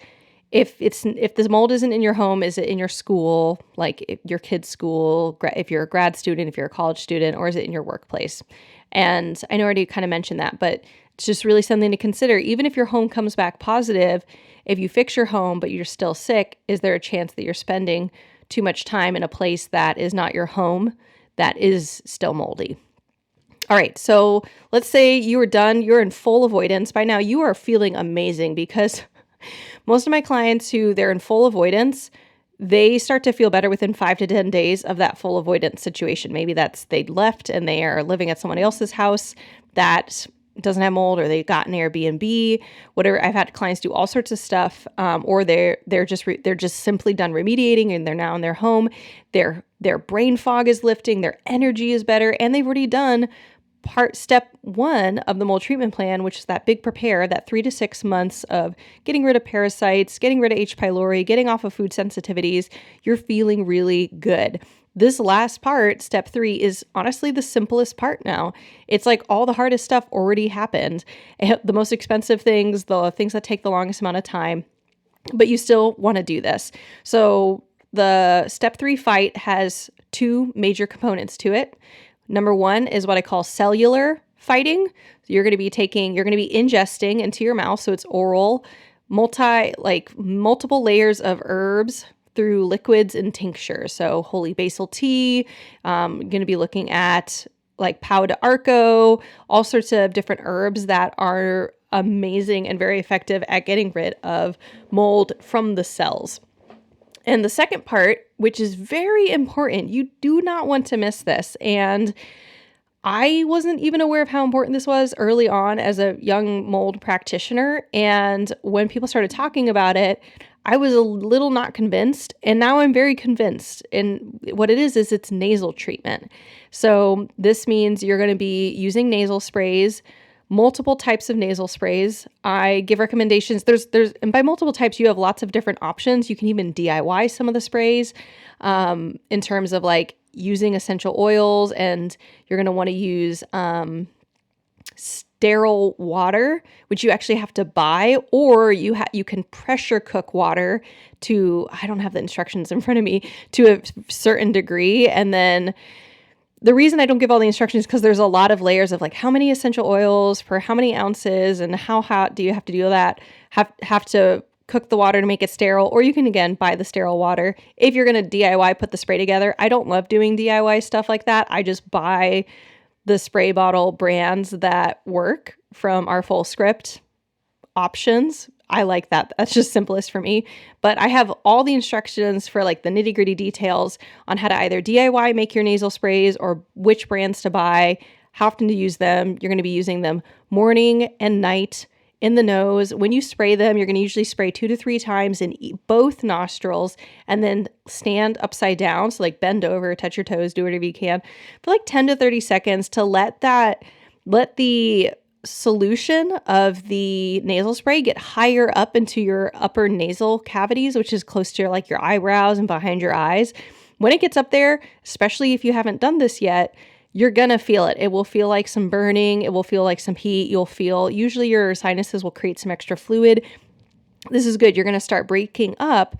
if the mold isn't in your home, is it in your school, like your kid's school, if you're a grad student, if you're a college student, or is it in your workplace? And I know I already kind of mentioned that, but it's just really something to consider. Even if your home comes back positive, if you fix your home but you're still sick, is there a chance that you're spending too much time in a place that is not your home, that is still moldy? All right, so let's say you are done, you're in full avoidance. By now, you are feeling amazing, because most of my clients who they're in full avoidance, they start to feel better within 5 to 10 days of that full avoidance situation. Maybe that's they left and they are living at someone else's house that doesn't have mold, or they got an Airbnb, whatever. I've had clients do all sorts of stuff, or they're just simply done remediating and they're now in their home. Their brain fog is lifting, their energy is better, and they've already done step 1 of the mold treatment plan, which is that big prepare, that 3 to 6 months of getting rid of parasites, getting rid of H. pylori, getting off of food sensitivities. You're feeling really good. This last part, step 3, is honestly the simplest part now. It's like all the hardest stuff already happened. The most expensive things, the things that take the longest amount of time, but you still want to do this. So the step 3 fight has 2 major components to it. Number 1 is what I call cellular fighting. So you're going to be ingesting into your mouth. So it's oral, multiple layers of herbs through liquids and tinctures. So holy basil tea, going to be looking at like pau de arco, all sorts of different herbs that are amazing and very effective at getting rid of mold from the cells. And the second part, which is very important, you do not want to miss this. And I wasn't even aware of how important this was early on as a young mold practitioner. And when people started talking about it, I was a little not convinced. And now I'm very convinced. And what it is it's nasal treatment. So this means you're going to be using nasal sprays, multiple types of nasal sprays. I give recommendations. And by multiple types, you have lots of different options. You can even DIY some of the sprays, in terms of like using essential oils, and you're going to want to use, sterile water, which you actually have to buy, or you can pressure cook water to, I don't have the instructions in front of me, to a certain degree. And then the reason I don't give all the instructions is because there's a lot of layers of like how many essential oils per how many ounces, and how hot do you have to do that, have to cook the water to make it sterile, or you can, again, buy the sterile water. If you're going to DIY, put the spray together. I don't love doing DIY stuff like that. I just buy the spray bottle brands that work from our full script options. I like that. That's just simplest for me. But I have all the instructions for like the nitty gritty details on how to either DIY make your nasal sprays or which brands to buy, how often to use them. You're going to be using them morning and night in the nose. When you spray them, you're going to usually spray 2 to 3 times in both nostrils and then stand upside down. So like bend over, touch your toes, do whatever you can for like 10 to 30 seconds to let the solution of the nasal spray get higher up into your upper nasal cavities, which is close to your eyebrows and behind your eyes. When it gets up there, especially if you haven't done this yet, you're gonna feel it. It will feel like some burning. It will feel like some heat. Usually your sinuses will create some extra fluid. This is good. You're gonna start breaking up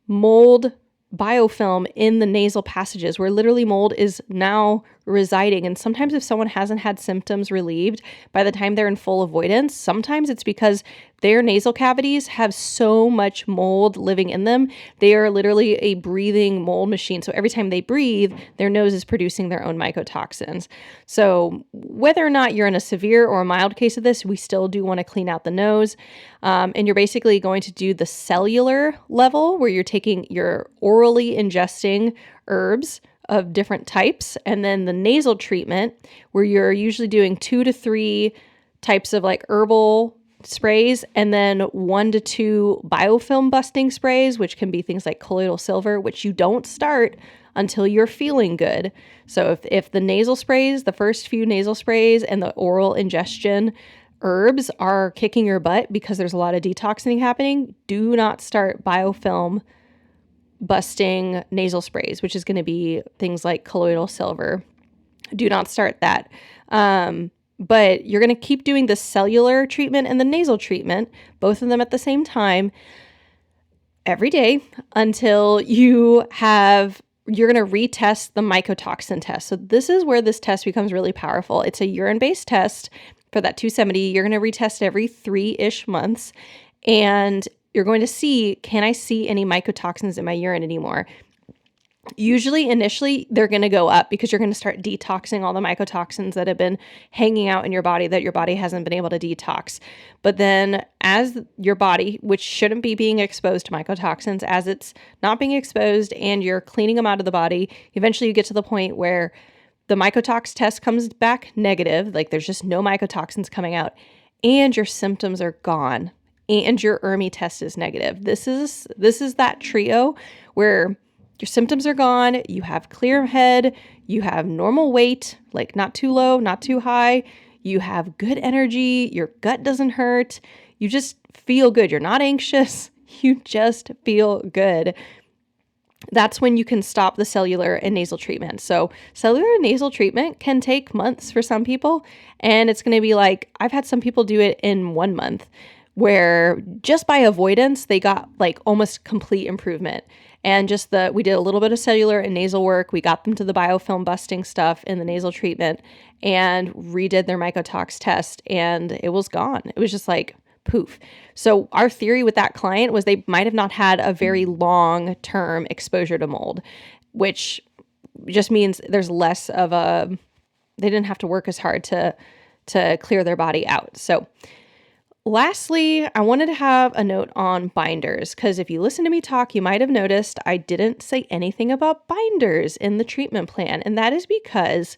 mold biofilm in the nasal passages where literally mold is now residing. And sometimes if someone hasn't had symptoms relieved by the time they're in full avoidance, sometimes it's because their nasal cavities have so much mold living in them. They are literally a breathing mold machine. So every time they breathe, their nose is producing their own mycotoxins. So whether or not you're in a severe or a mild case of this, we still do want to clean out the nose. And you're basically going to do the cellular level where you're orally ingesting herbs of different types, and then the nasal treatment where you're usually doing 2 to 3 types of like herbal sprays and then 1 to 2 biofilm busting sprays, which can be things like colloidal silver, which you don't start until you're feeling good. So if the nasal sprays, the first few nasal sprays and the oral ingestion herbs are kicking your butt because there's a lot of detoxing happening, do not start biofilm busting nasal sprays, which is going to be things like colloidal silver. Do not start that. But you're going to keep doing the cellular treatment and the nasal treatment, both of them at the same time, every day until you're going to retest the mycotoxin test. So this is where this test becomes really powerful. It's a urine-based test for that 270. You're going to retest every 3-ish months. And you're going to see, can I see any mycotoxins in my urine anymore? Usually, initially, they're going to go up because you're going to start detoxing all the mycotoxins that have been hanging out in your body that your body hasn't been able to detox. But then as your body, which shouldn't be being exposed to mycotoxins, as it's not being exposed and you're cleaning them out of the body, eventually you get to the point where the mycotox test comes back negative, like there's just no mycotoxins coming out, and your symptoms are gone. And your ERMI test is negative. This is that trio where your symptoms are gone, you have clear head, you have normal weight, like not too low, not too high, you have good energy, your gut doesn't hurt, you just feel good. You're not anxious, you just feel good. That's when you can stop the cellular and nasal treatment. So cellular and nasal treatment can take months for some people, and it's going to be like, I've had some people do it in 1 month, where just by avoidance, they got like almost complete improvement. And we did a little bit of cellular and nasal work. We got them to the biofilm busting stuff in the nasal treatment and redid their mycotox test, and it was gone. It was just like poof. So our theory with that client was they might have not had a very long-term exposure to mold, which just means there's less of they didn't have to work as hard to clear their body out. So lastly, I wanted to have a note on binders, because if you listen to me talk, you might have noticed I didn't say anything about binders in the treatment plan. And that is because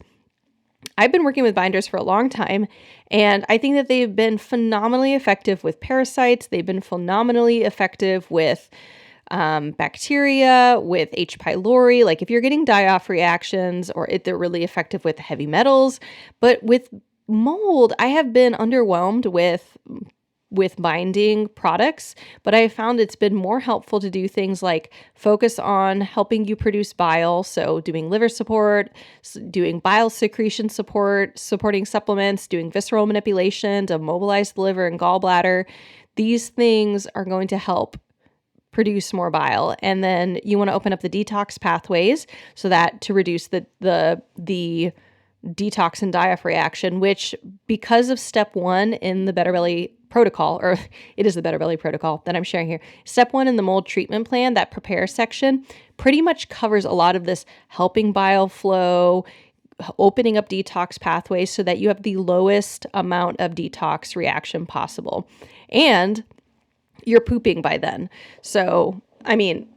I've been working with binders for a long time, and I think that they've been phenomenally effective with parasites. They've been phenomenally effective with bacteria, with H. pylori. Like if you're getting die-off reactions, or they're really effective with heavy metals. But with mold, I have been underwhelmed with binding products, but I have found it's been more helpful to do things like focus on helping you produce bile. So doing liver support, doing bile secretion support, supporting supplements, doing visceral manipulation to mobilize the liver and gallbladder. These things are going to help produce more bile. And then you want to open up the detox pathways so that to reduce the detox and die-off reaction, which because of step 1 in the Better Belly protocol, or it is the Better Belly protocol that I'm sharing here, step 1 in the mold treatment plan, that prepare section, pretty much covers a lot of this helping bile flow, opening up detox pathways so that you have the lowest amount of detox reaction possible. And you're pooping by then. So, I mean,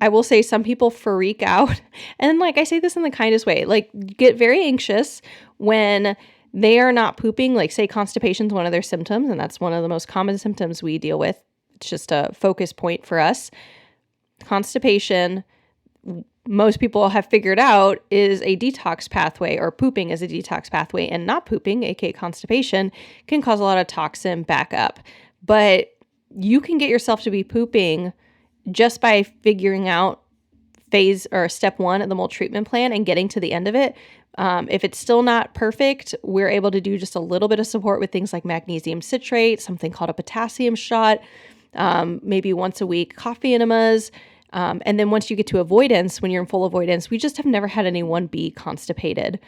I will say some people freak out. And like I say this in the kindest way, like get very anxious when they are not pooping. Like say constipation is one of their symptoms, and that's one of the most common symptoms we deal with. It's just a focus point for us. Constipation, most people have figured out, is a detox pathway, or pooping is a detox pathway, and not pooping, aka constipation, can cause a lot of toxin backup. But you can get yourself to be pooping just by figuring out phase or step 1 of the mold treatment plan and getting to the end of it. If it's still not perfect, we're able to do just a little bit of support with things like magnesium citrate, something called a potassium shot, maybe once a week coffee enemas. And then once you get to avoidance, when you're in full avoidance, we just have never had anyone be constipated.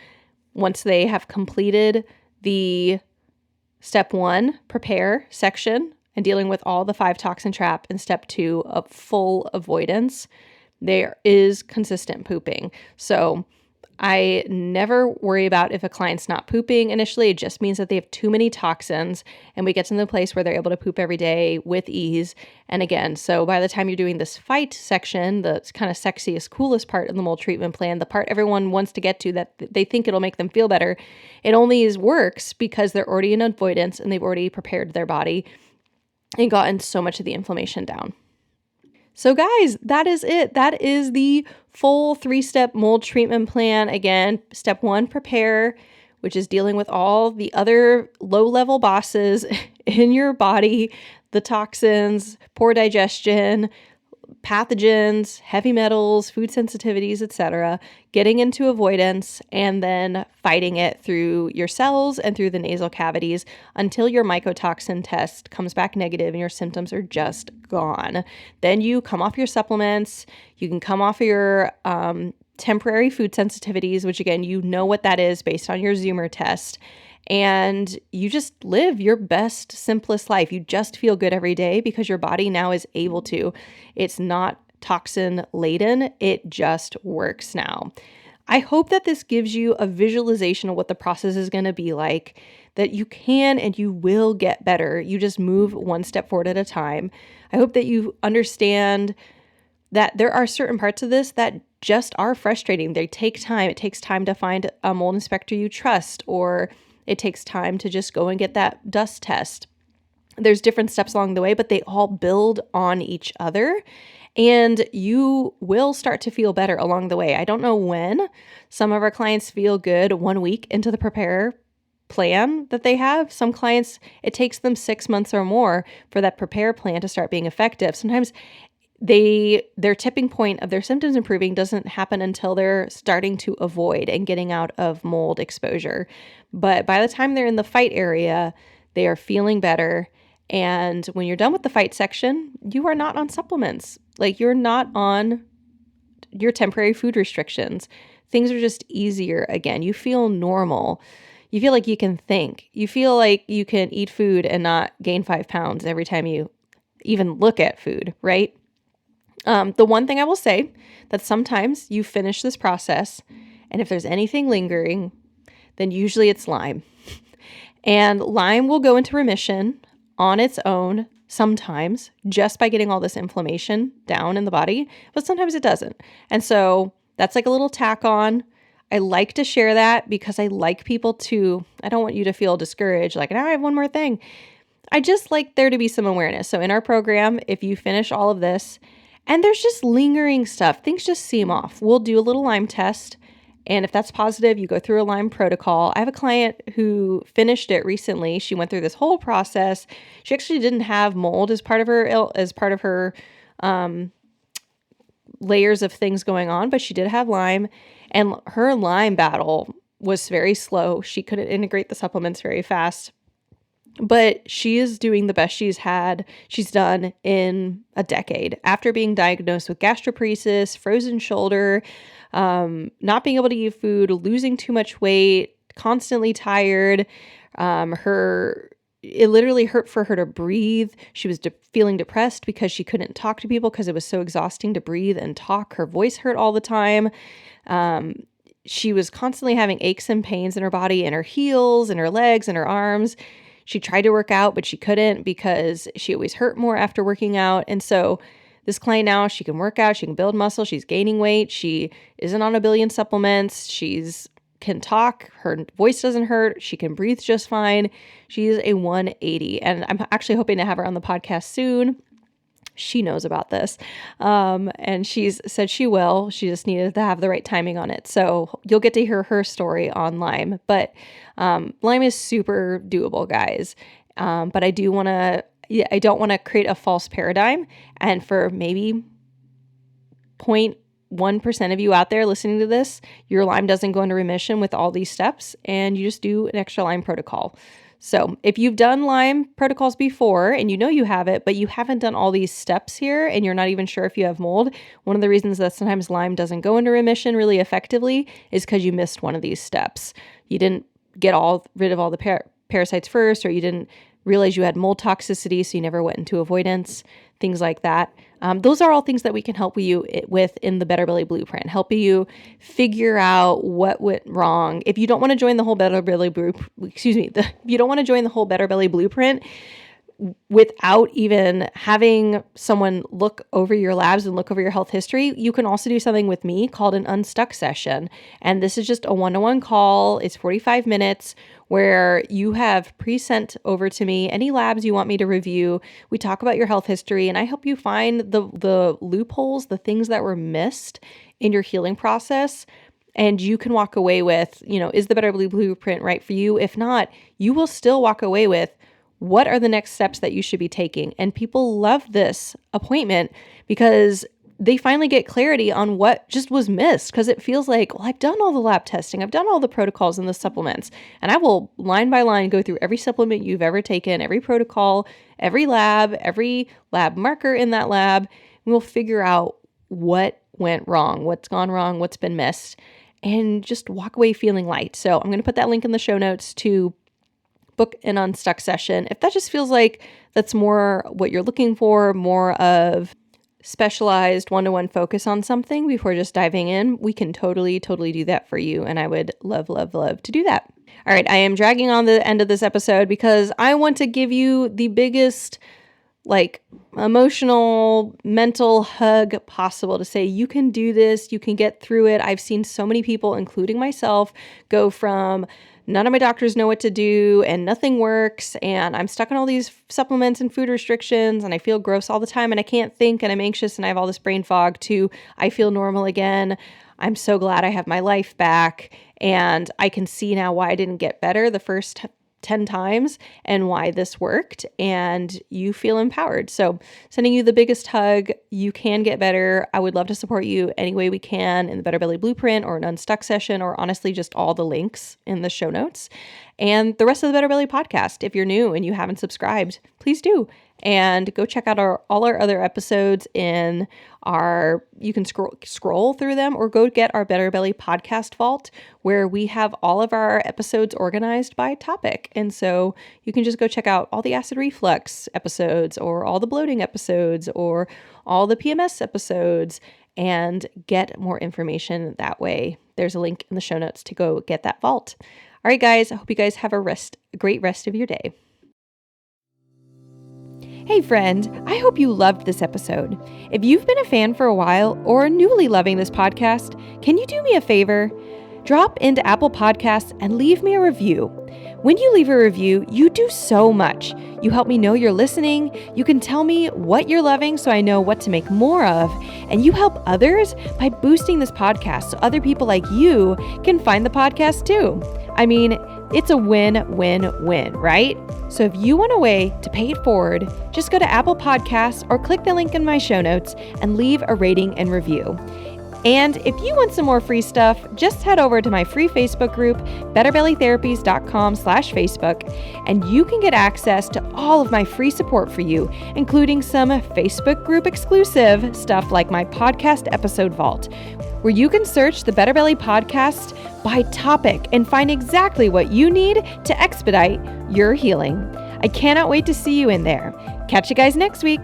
Once they have completed the step 1, prepare section, and dealing with all the 5 toxin trap, and step 2 of full avoidance, there is consistent pooping. So I never worry about if a client's not pooping initially. It just means that they have too many toxins, and we get to the place where they're able to poop every day with ease. And again, so by the time you're doing this fight section, the kind of sexiest, coolest part of the mold treatment plan, the part everyone wants to get to that they think it'll make them feel better, it only works because they're already in avoidance and they've already prepared their body and gotten so much of the inflammation down. So guys, that is it. That is the full 3-step mold treatment plan. Again, step 1, prepare, which is dealing with all the other low-level bosses in your body, the toxins, poor digestion, pathogens, heavy metals, food sensitivities, etc., getting into avoidance, and then fighting it through your cells and through the nasal cavities until your mycotoxin test comes back negative and your symptoms are just gone. Then you come off your supplements. You can come off of your temporary food sensitivities, which again, you know what that is based on your Zoomer test. And you just live your best, simplest life. You just feel good every day because your body now is able to. It's not toxin laden. It just works now. I hope that this gives you a visualization of what the process is going to be like, that you can and you will get better. You just move one step forward at a time. I hope that you understand that there are certain parts of this that just are frustrating. They take time. It takes time to find a mold inspector you trust, or it takes time to just go and get that dust test. There's different steps along the way, but they all build on each other, and you will start to feel better along the way. I don't know when. Some of our clients feel good 1 week into the prepare plan that they have. Some clients, it takes them 6 months or more for that prepare plan to start being effective. Sometimes their tipping point of their symptoms improving doesn't happen until they're starting to avoid and getting out of mold exposure. But by the time they're in the fight area, they are feeling better. And when you're done with the fight section, you are not on supplements. Like, you're not on your temporary food restrictions. Things are just easier again. You feel normal. You feel like you can think. You feel like you can eat food and not gain 5 pounds every time you even look at food, right? The one thing I will say that sometimes you finish this process, and if there's anything lingering, then usually it's Lyme. And Lyme will go into remission on its own sometimes just by getting all this inflammation down in the body, but sometimes it doesn't. And so that's like a little tack on. I like to share that because I like people to, I don't want you to feel discouraged, like, now I have one more thing. I just like there to be some awareness. So in our program, if you finish all of this, and there's just lingering stuff, things just seem off, we'll do a little Lyme test. And if that's positive, you go through a Lyme protocol. I have a client who finished it recently. She went through this whole process. She actually didn't have mold as part of her layers of things going on, but she did have Lyme, and her Lyme battle was very slow. She couldn't integrate the supplements very fast. But she is doing the best she's done in a decade after being diagnosed with gastroparesis, frozen shoulder, not being able to eat food, losing too much weight, constantly tired. It literally hurt for her to breathe. She was feeling depressed because she couldn't talk to people because it was so exhausting to breathe and talk. Her voice hurt all the time. she was constantly having aches and pains in her body, in her heels, in her legs, in her arms. She tried to work out, but she couldn't because she always hurt more after working out. And so this client now, she can work out, she can build muscle, she's gaining weight, she isn't on a billion supplements, she's can talk, her voice doesn't hurt, she can breathe just fine. She's a 180. And I'm actually hoping to have her on the podcast soon. She knows about this. And she's said she will. She just needed to have the right timing on it. So you'll get to hear her story on Lyme. But Lyme is super doable, guys. But I don't want to create a false paradigm. And for maybe 0.1% of you out there listening to this, your Lyme doesn't go into remission with all these steps, and you just do an extra Lyme protocol. So if you've done Lyme protocols before and you know you have it, but you haven't done all these steps here and you're not even sure if you have mold, one of the reasons that sometimes Lyme doesn't go into remission really effectively is because you missed one of these steps. You didn't get rid of all the parasites first, or you didn't realize you had mold toxicity, so you never went into avoidance, things like that. Those are all things that we can help you with in the Better Belly Blueprint, helping you figure out what went wrong. If you don't want to join the whole Better Belly if you don't want to join the whole Better Belly Blueprint without even having someone look over your labs and look over your health history, you can also do something with me called an Unstuck session. And this is just a one-to-one call. It's 45 minutes where you have pre-sent over to me any labs you want me to review. We talk about your health history, and I help you find the loopholes, the things that were missed in your healing process. And you can walk away with, is the Better Belly Blueprint right for you? If not, you will still walk away with, what are the next steps that you should be taking? And people love this appointment because they finally get clarity on what just was missed, because it feels like, well, I've done all the lab testing, I've done all the protocols and the supplements, and I will line by line go through every supplement you've ever taken, every protocol, every lab marker in that lab, and we'll figure out what went wrong, what's gone wrong, what's been missed, and just walk away feeling light. So I'm going to put that link in the show notes to book an Unstuck session. If that just feels like that's more what you're looking for, more of specialized one-to-one focus on something before just diving in, we can totally do that for you. And I would love to do that. All right. I am dragging on the end of this episode because I want to give you the biggest emotional, mental hug possible to say, you can do this, you can get through it. I've seen so many people, including myself, go from none of my doctors know what to do and nothing works, and I'm stuck on all these supplements and food restrictions, and I feel gross all the time, and I can't think, and I'm anxious, and I have all this brain fog, to I feel normal again. I'm so glad I have my life back, and I can see now why I didn't get better the first 10 times and why this worked, and you feel empowered. So sending you the biggest hug. You can get better. I would love to support you any way we can in the Better Belly Blueprint or an Unstuck session, or honestly just all the links in the show notes. And the rest of the Better Belly podcast, if you're new and you haven't subscribed, please do. And go check out all our other episodes in you can scroll through them, or go get our Better Belly podcast vault, where we have all of our episodes organized by topic. And so you can just go check out all the acid reflux episodes, or all the bloating episodes, or all the PMS episodes, and get more information that way. There's a link in the show notes to go get that vault. All right, guys, I hope you guys have a great rest of your day. Hey friend, I hope you loved this episode. If you've been a fan for a while or newly loving this podcast, can you do me a favor? Drop into Apple Podcasts and leave me a review. When you leave a review, you do so much. You help me know you're listening. You can tell me what you're loving so I know what to make more of. And you help others by boosting this podcast so other people like you can find the podcast too. I mean, it's a win-win-win, right? So if you want a way to pay it forward, just go to Apple Podcasts or click the link in my show notes and leave a rating and review. And if you want some more free stuff, just head over to my free Facebook group, betterbellytherapies.com/Facebook, and you can get access to all of my free support for you, including some Facebook group exclusive stuff like my podcast episode vault, where you can search the Better Belly podcast by topic and find exactly what you need to expedite your healing. I cannot wait to see you in there. Catch you guys next week.